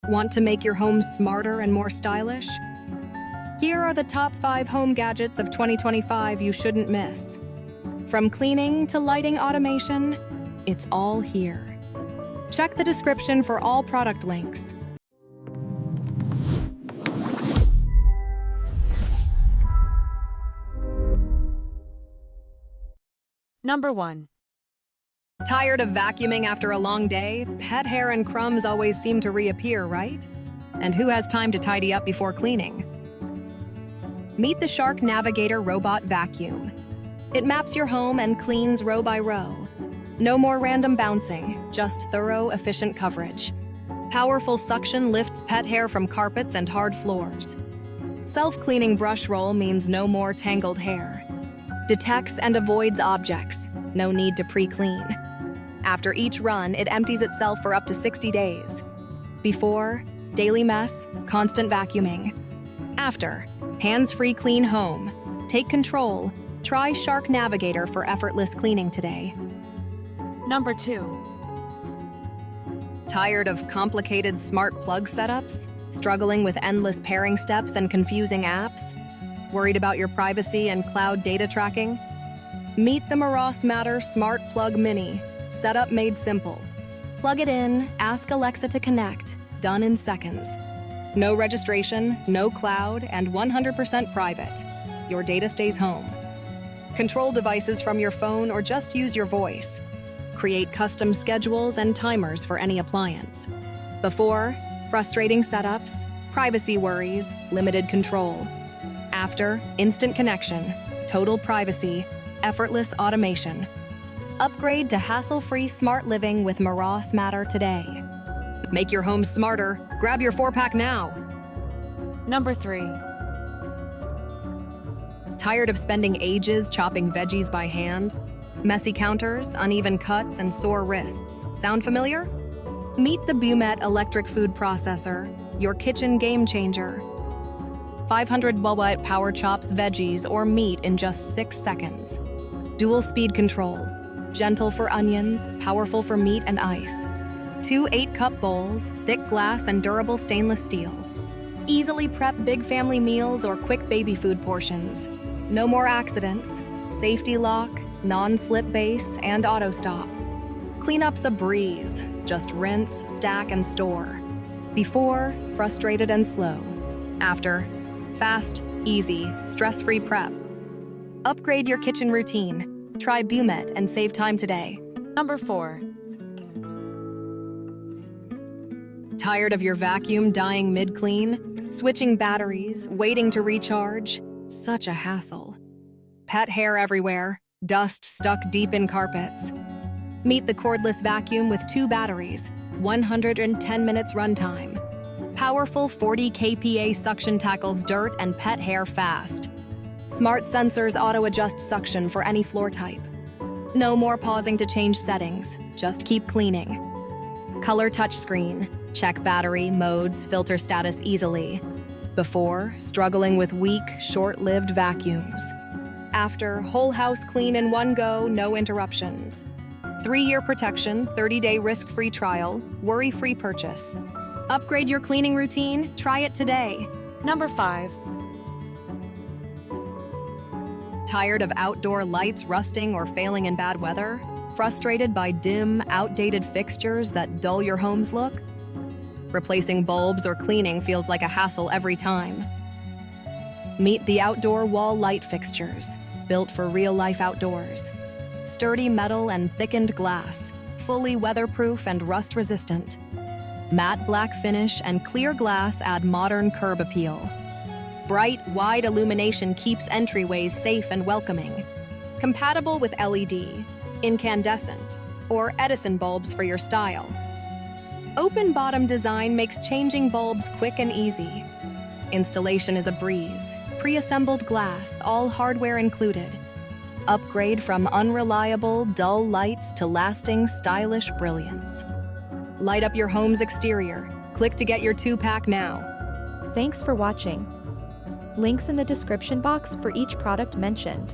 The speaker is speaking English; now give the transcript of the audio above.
Want to make your home smarter and more stylish? Here are the top 5 home gadgets of 2025 you shouldn't miss. From cleaning to lighting automation, it's all here. Check the description for all product links. Number 1. Tired of vacuuming after a long day? Pet hair and crumbs always seem to reappear, right? And who has time to tidy up before cleaning? Meet the Shark Navigator Robot Vacuum. It maps your home and cleans row by row. No more random bouncing, just thorough, efficient coverage. Powerful suction lifts pet hair from carpets and hard floors. Self-cleaning brush roll means no more tangled hair. Detects and avoids objects, no need to pre-clean. After each run, it empties itself for up to 60 days. Before, daily mess, constant vacuuming. After, hands-free clean home. Take control. Try Shark Navigator for effortless cleaning today. Number 2. Tired of complicated smart plug setups? Struggling with endless pairing steps and confusing apps? Worried about your privacy and cloud data tracking? Meet the Maross Matter Smart Plug Mini. Setup made simple. Plug it in, ask Alexa to connect. Done in seconds. No registration, no cloud, and 100% private. Your data stays home. Control devices from your phone or just use your voice. Create custom schedules and timers for any appliance. Before, frustrating setups, privacy worries, limited control. After, instant connection, total privacy, effortless automation. Upgrade to hassle-free smart living with Maross Matter today. Make your home smarter. Grab your 4-pack now. Number 3. Tired of spending ages chopping veggies by hand? Messy counters, uneven cuts, and sore wrists. Sound familiar? Meet the Bumet Electric Food Processor, your kitchen game changer. 500 watt power chops veggies or meat in just 6 seconds. Dual speed control. Gentle for onions, powerful for meat and ice. 2 8-cup bowls, thick glass and durable stainless steel. Easily prep big family meals or quick baby food portions. No more accidents. Safety lock, non-slip base, and auto stop. Cleanup's a breeze. Just rinse, stack, and store. Before, frustrated and slow. After, fast, easy, stress-free prep. Upgrade your kitchen routine. Try Bumet and save time today. Number 4. Tired of your vacuum dying mid-clean? Switching batteries, waiting to recharge? Such a hassle. Pet hair everywhere, dust stuck deep in carpets. Meet the cordless vacuum with 2 batteries, 110 minutes runtime. Powerful 40 kPa suction tackles dirt and pet hair fast. Smart sensors auto-adjust suction for any floor type. No more pausing to change settings, just keep cleaning. Color touchscreen, check battery, modes, filter status easily. Before, struggling with weak, short-lived vacuums. After, whole house clean in one go, no interruptions. 3-year protection, 30-day risk-free trial, worry-free purchase. Upgrade your cleaning routine, try it today. Number 5. Tired of outdoor lights rusting or failing in bad weather? Frustrated by dim, outdated fixtures that dull your home's look? Replacing bulbs or cleaning feels like a hassle every time. Meet the outdoor wall light fixtures, built for real-life outdoors. Sturdy metal and thickened glass, fully weatherproof and rust-resistant. Matte black finish and clear glass add modern curb appeal. Bright, wide illumination keeps entryways safe and welcoming. Compatible with LED, incandescent, or Edison bulbs for your style. Open bottom design makes changing bulbs quick and easy. Installation is a breeze. Pre-assembled glass, all hardware included. Upgrade from unreliable, dull lights to lasting, stylish brilliance. Light up your home's exterior. Click to get your 2-pack now. Thanks for watching. Links in the description box for each product mentioned.